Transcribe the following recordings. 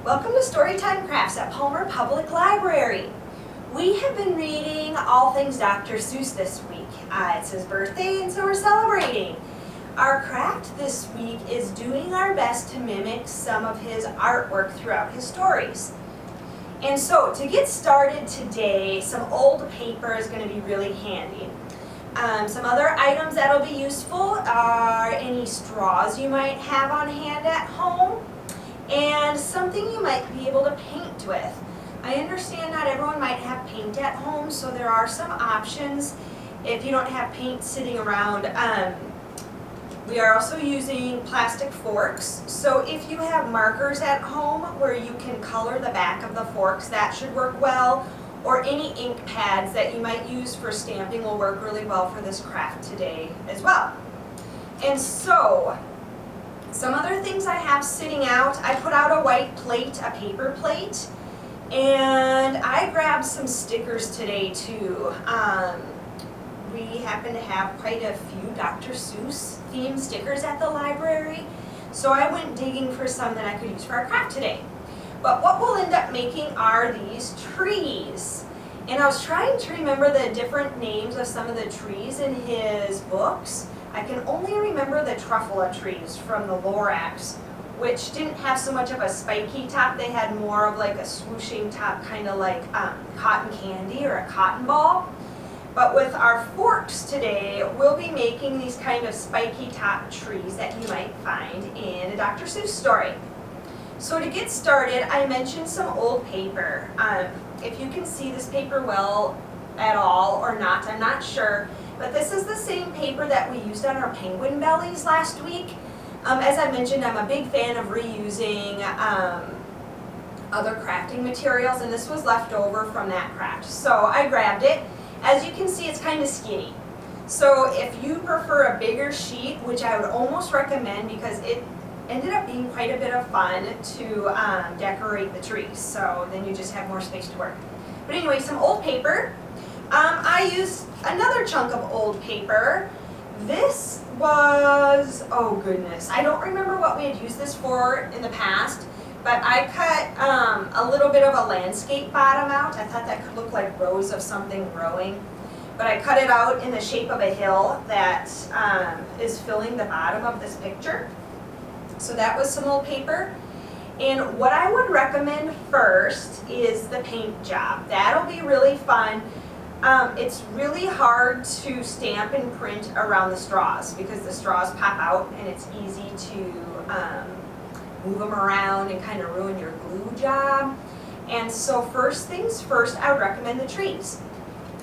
Welcome to Storytime Crafts at Palmer Public Library. We have been reading all things Dr. Seuss this week. It's his birthday and so we're celebrating. Our craft this week is doing our best to mimic some of his artwork throughout his stories. And so to get started today, some old paper is going to be really handy. Some other items that will be useful are any straws you might have on hand at home, and something you might be able to paint with. I understand not everyone might have paint at home, so there are some options if you don't have paint sitting around. We are also using plastic forks, so if you have markers at home where you can color the back of the forks, that should work well, or any ink pads that you might use for stamping will work really well for this craft today as well. And so, some other things I have sitting out, I put out a white plate, a paper plate, and I grabbed some stickers today too. We happen to have quite a few Dr. Seuss themed stickers at the library, so I went digging for some that I could use for our craft today. But what we'll end up making are these trees. And I was trying to remember the different names of some of the trees in his books. I can only remember the truffula trees from the Lorax, which didn't have so much of a spiky top. They had more of like a swooshing top, kind of like cotton candy or a cotton ball. But with our forks today, we'll be making these kind of spiky top trees that you might find in a Dr. Seuss story. So to get started, I mentioned some old paper. If you can see this paper well at all or not, I'm not sure. But this is the same paper that we used on our penguin bellies last week. As I mentioned, I'm a big fan of reusing other crafting materials, and this was left over from that craft. So I grabbed it. As you can see, it's kind of skinny. So if you prefer a bigger sheet, which I would almost recommend because it ended up being quite a bit of fun to decorate the trees. So then you just have more space to work. But anyway, some old paper. I used another chunk of old paper. This was, oh goodness, I don't remember what we had used this for in the past, but I cut a little bit of a landscape bottom out. I thought that could look like rows of something growing. But I cut it out in the shape of a hill that is filling the bottom of this picture. So that was some old paper. And what I would recommend first is the paint job. That'll be really fun. It's really hard to stamp and print around the straws because the straws pop out and it's easy to move them around and kind of ruin your glue job. And so first things first, I would recommend the trees.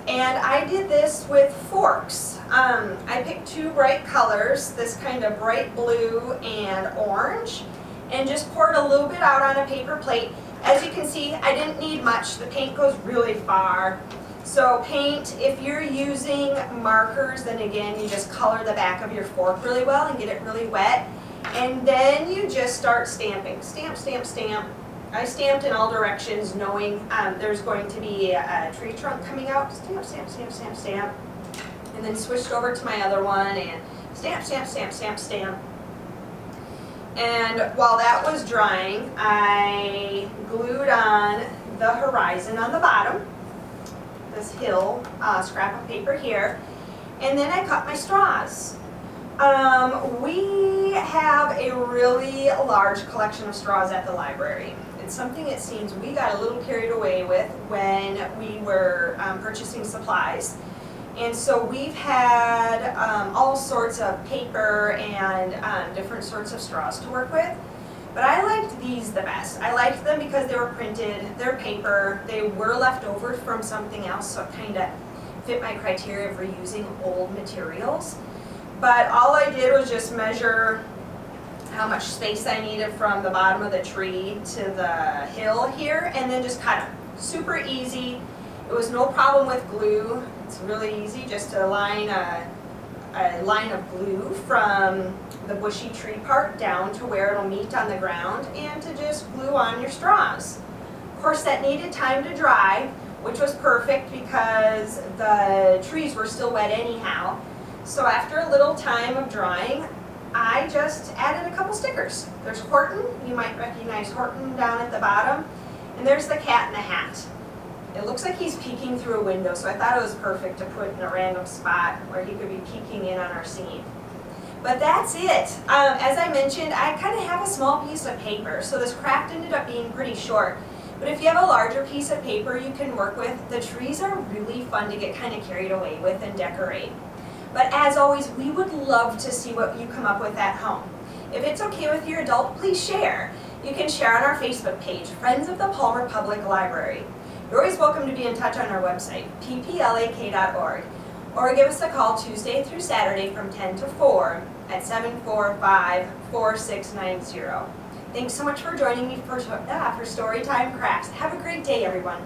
And I did this with forks. I picked two bright colors, this kind of bright blue and orange, and just poured a little bit out on a paper plate. As you can see, I didn't need much. The paint goes really far. So paint, if you're using markers, then again, you just color the back of your fork really well and get it really wet. And then you just start stamping. Stamp, stamp, stamp. I stamped in all directions knowing there's going to be a tree trunk coming out. Stamp, stamp, stamp, stamp, stamp. And then switched over to my other one and stamp, stamp, stamp, stamp, stamp. And while that was drying, I glued on the horizon on the bottom, this hill scrap of paper here, and then I cut my straws. We have a really large collection of straws at the library. It's something it seems we got a little carried away with when we were purchasing supplies. And so we've had all sorts of paper and different sorts of straws to work with. But I liked these the best. I liked them because they were printed, they're paper, they were left over from something else, so it kind of fit my criteria of reusing old materials. But all I did was just measure how much space I needed from the bottom of the tree to the hill here, and then just cut them. Super easy. It was no problem with glue. It's really easy just to line a line of glue from the bushy tree part down to where it'll meet on the ground and to just glue on your straws. Of course, that needed time to dry, which was perfect because the trees were still wet anyhow. So after a little time of drying, I just just added a couple stickers. There's Horton, you might recognize Horton down at the bottom, and there's the cat in the hat. It looks like he's peeking through a window, so I thought it was perfect to put in a random spot where he could be peeking in on our scene. But that's it. As I mentioned, I kind of have a small piece of paper, so this craft ended up being pretty short. But if you have a larger piece of paper you can work with, the trees are really fun to get kind of carried away with and decorate. But as always, we would love to see what you come up with at home. If it's okay with your adult, please share. You can share on our Facebook page, Friends of the Palmer Public Library. You're always welcome to be in touch on our website, pplak.org, or give us a call Tuesday through Saturday from 10 to 4 at 745-4690. Thanks so much for joining me for Storytime Crafts. Have a great day, everyone.